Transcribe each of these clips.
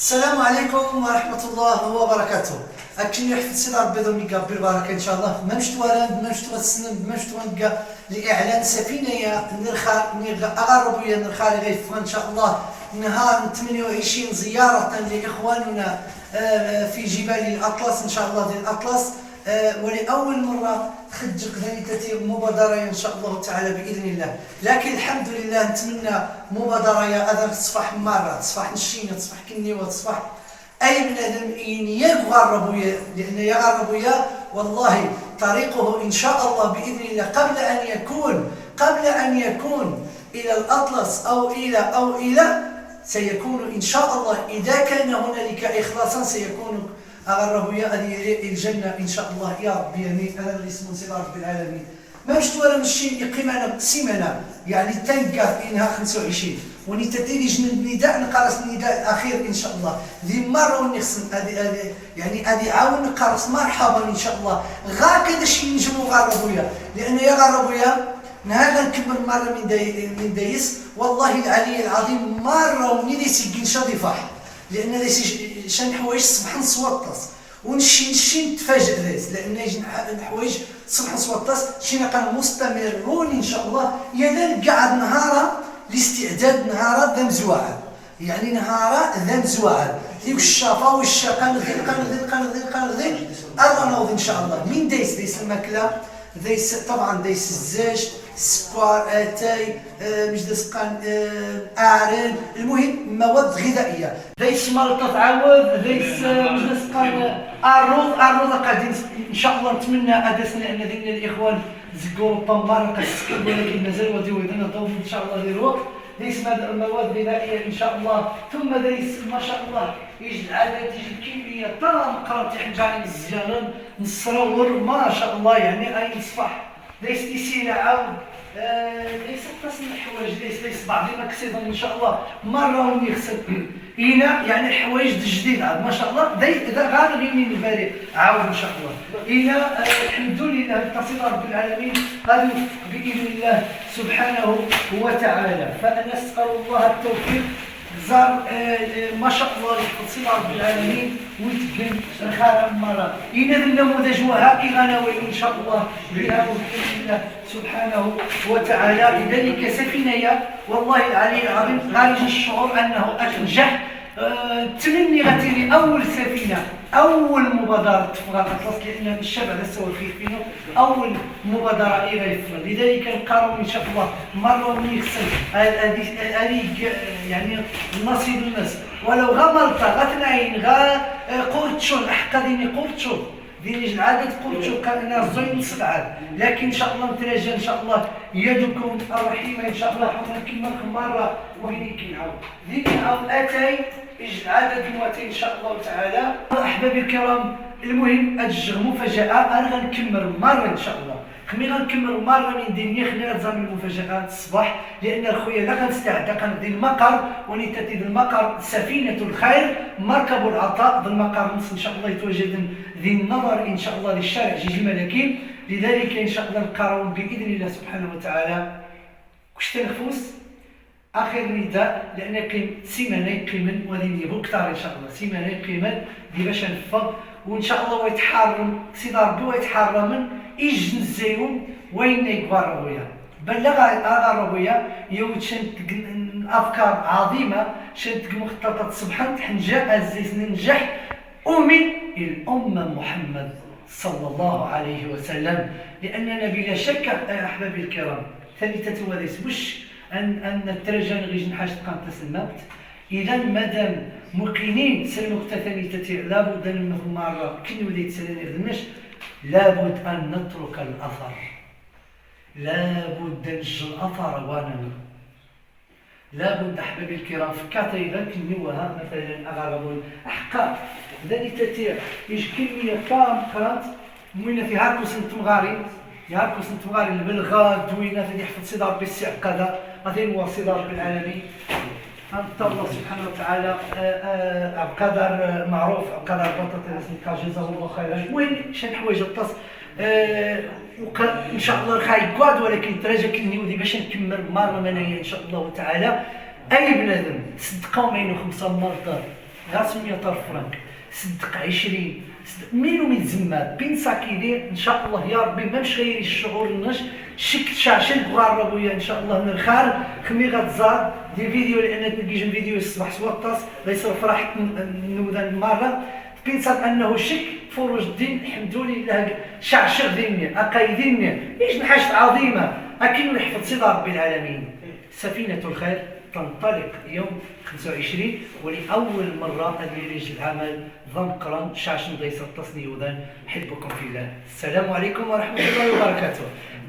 السلام عليكم ورحمة الله وبركاته. أكني حفظ سيدار بيضو ميقا بالبركة إن شاء الله. ممشتوا السنة ممشتوا ميقا لإعلان سفينة يا نرخا أغربوا يا نرخا لغيف إن شاء الله نهار 28 زيارة لإخواننا في جبال الأطلس إن شاء الله ديال الأطلس. ولأول مرة تخرج قضية مبادرة إن شاء الله تعالى بإذن الله. لكن الحمد لله نتمنى مبادرة يا أذن تصبح مرة تصبح نشينة تصبح كنيوة تصبح أي بنادم يغربوا لأن يغربوا والله طريقه إن شاء الله بإذن الله قبل أن يكون إلى الأطلس أو إلى سيكون إن شاء الله إذا كان هنالك إخلاصا سيكون أغربوا الجنة إن شاء الله يا ربي. يعني أنا اللي اسمه سيد رب العالمين ما مشتوى مشي قيمة سيمانة يعني تنقى إنها 25 ونتتيلي جن النداء نقرص النداء الأخير إن شاء الله ذي مرة ونخصم هذه عاون نقرص مرحبا إن شاء الله غا كذا شي نجمو غربويا لأن يا غربويا هذا نكمل مرة من دايس والله العلي العظيم مرة ونيلي سيكين شضيفاح لأن ليس شان حوايج صباح نصوطس ونشي نتفاجئ ذات لأن حوايج صباح نصوطس شينا كان مستمرون إن شاء الله يدان قاعد نهارا لاستعداد نهارا ذا مزواعد يعني نهارا ذا مزواعد ديك الشافا والشاقة نغذي أغنوض إن شاء الله من دايس الماكلة طبعا دايس الزاج السكر اتاي مش دسقان اعران المهم مواد غذائيه دايس ملطه تعاود دايس مش دسقان الروض قاعدين ان شاء الله نتمنى ادسنا ان ذين الاخوان زكور طمار قسكب ولكن مازال وديو يدنا دوم ان شاء الله ديال الوقت دايس مواد غذائيه ان شاء الله ثم دايس ما شاء الله يجي العدد يجي الكميه طال قرات حنجاني الزجاجه نصرور ما شاء الله يعني اي صفح ليس تيسينا عاود ليس قسم الحوايج ليس بعضنا كسيدا ان شاء الله مره ونغسل هنا يعني الحوايج الجديد عاد ما شاء الله دا غير من الباري عاود ان شاء الله هنا الحمد لله تصل رب العالمين غادي باذن الله سبحانه وتعالى. فانا اسال الله التوفيق زار ما شاء الله يحفظ رب العالمين ويتقن الخير مرة إن النموذج وهاكي غناوي إن شاء الله بها بإذن الله سبحانه وتعالى. لذلك سفينة والله العلي العظيم غالي الشعور أنه أنجح تمني غتيري أول سفينة أول مبادرة تفغى الأطلس لأن الشبع لا سوى فيه أول مبادرة إيغيفر. لذلك نقارن إن شاء الله مرة من يخسر هذه يعني نصيب الناس ولو غمرت غتنعين قرتشون أحقا ديني قرتشون ديني العادة قرتشون كان أنا زين سبعة لكن إن شاء الله نتراجع إن شاء الله يدكم الرحيمة إن شاء الله حنا مرة وين كنعاود ديني عاود أتاي عدد مواتين إن شاء الله تعالى. أحبابي الكرام المهم أجر مفاجأة أنا غنكمل مرة إن شاء الله غنكمل مرة من دينيا خلينا نتزامن المفاجآت الصباح لأن الخويا لا غنستعد كندي المقر ونتاتي المقر سفينة الخير مركب العطاء بالمقر نص إن شاء الله يتواجد ذي النظر إن شاء الله للشارع جيج الملاكين. لذلك إن شاء الله نقارن بإذن الله سبحانه وتعالى كش تنفوس آخر نداء لأن قيم سيمانة يقيمن وغادي نجيبو كثار إن شاء الله سيمانة يقيمن دي باش نفض وإن شاء الله ويتحرم سيدي ربي ويتحرمن إيج نزيهم وين يكبر ربويا بلغ ربويا يوتشن أفكار عظيمة شنت مخططات سبحان حنجاء الزيت ننجح أمن الأمة محمد صلى الله عليه وسلم. لأننا بلا شك أحبابي الكرام ثالثة وليس مش أن الترجان غيج نحاش تقام تسلمت إذا مادام مقيمين سلموا ثانية لابد أن مرة كي وليت سلاني غدناش لابد أن نترك الأثر لابد نجي الأثر وانا لابد أحبابي الكرام فكات إذا كنيوها مثلا أغربون أحقا ذلك تتيع إيش كمية كام قرات موينة في هاركوس نتمغاري يهاركوس نتمغاري البلغات دوينات اللي يحفظ سيدي ربي السعقادة غادي نوصي رب العالمين أنت الله سبحانه وتعالى بقدر معروف بقدر بطاطا جزاه الله خيرا. المهم شي حوايج الطاس ان شاء الله خايكواد ولكن تراجع كنيودي باش نكمل مرة منايا ان شاء الله تعالى. اي بنادم صدقوا معينو 5 مرات غير 100 فرنك، صدق 20 ميلو من زماد بين ساكيدير ان شاء الله يا ربي ما مش غير الشعور النش شك تشاشل بغربويا ان شاء الله نرخار خمي غتزاد دي فيديو لان تنجيج فيديو الصباح سواطاس غيصرف راح نوذا مره بين صاب انه شك فروج الدين الحمد لله شعشر ديني اقايديني ايش نحاش عظيمه اكن نحفظ سيدي ربي العالمين. سفينه الخير تنطلق يوم 25 ولأول مرة أدريج العمل ضمقرا شاشن ضيس التصني وذن حبكم في الله. السلام عليكم ورحمة الله وبركاته.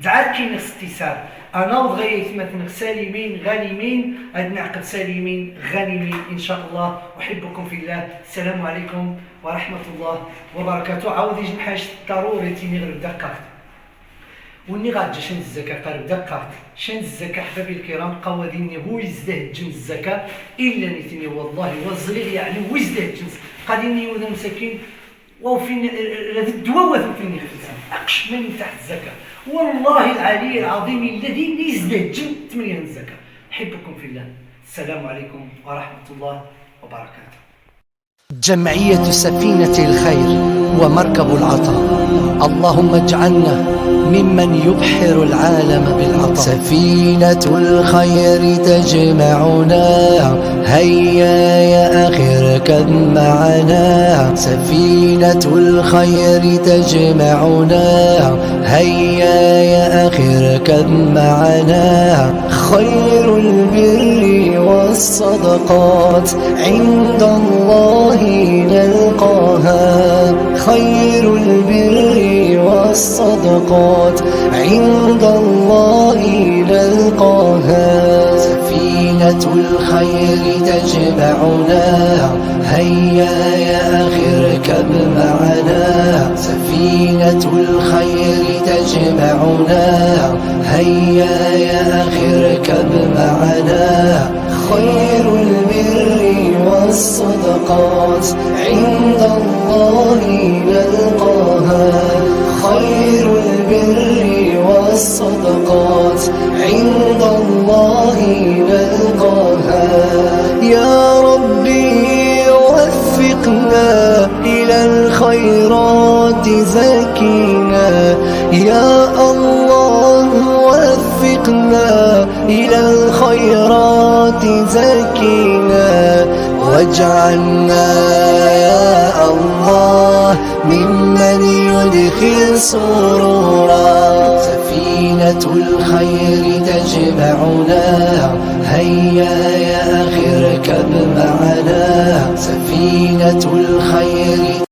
دعات كي استيسار أنا وضغيت مثلا سالمين غانمين نعقد سالمين غانمين إن شاء الله. أحبكم في الله. السلام عليكم ورحمة الله وبركاته. عاود يجي حاجة ضروري تيني غير دقات وني غادي شن الزكاة قرب دقات شن الزكاة حبابي الكرام قواديني هو يزداد جنس الزكاة إلا نتني والله والزريغ يعني هو يزداد جنس قاديني وذا مساكين وفين الدواء وثوثني خفيفا أقش من تحت الزكاة والله العلي العظيم الذي يزداد جنس 8 الزكاة. أحبكم في الله. السلام عليكم ورحمة الله وبركاته. جمعية سفينة الخير ومركب العطاء، اللهم اجعلنا ممن يبحر العالم بالعطاء. سفينة الخير تجمعنا، هيا يا أخي اركب معنا. سفينة الخير تجمعنا، هيا يا أخي اركب معنا. خير البر والصدقات عند الله نلقاها، خير البر والصدقات عند الله نلقاها. سفينة الخير تجمعنا، هيا يا أخي اركب معنا. سفينة الخير تجمعنا، هيا يا أخي اركب معنا. خير البر والصدقات عند الله نلقاها، خير البر والصدقات عند الله نلقاها. يا ربي وفقنا إلى الخيرات زكينا، يا الله وفقنا إلى الخيرات زكينا. واجعلنا يا الله ممن يدخل سرورا. سفينة الخير تجمعنا، هيا يا أخي اركب معنا. سفينة الخير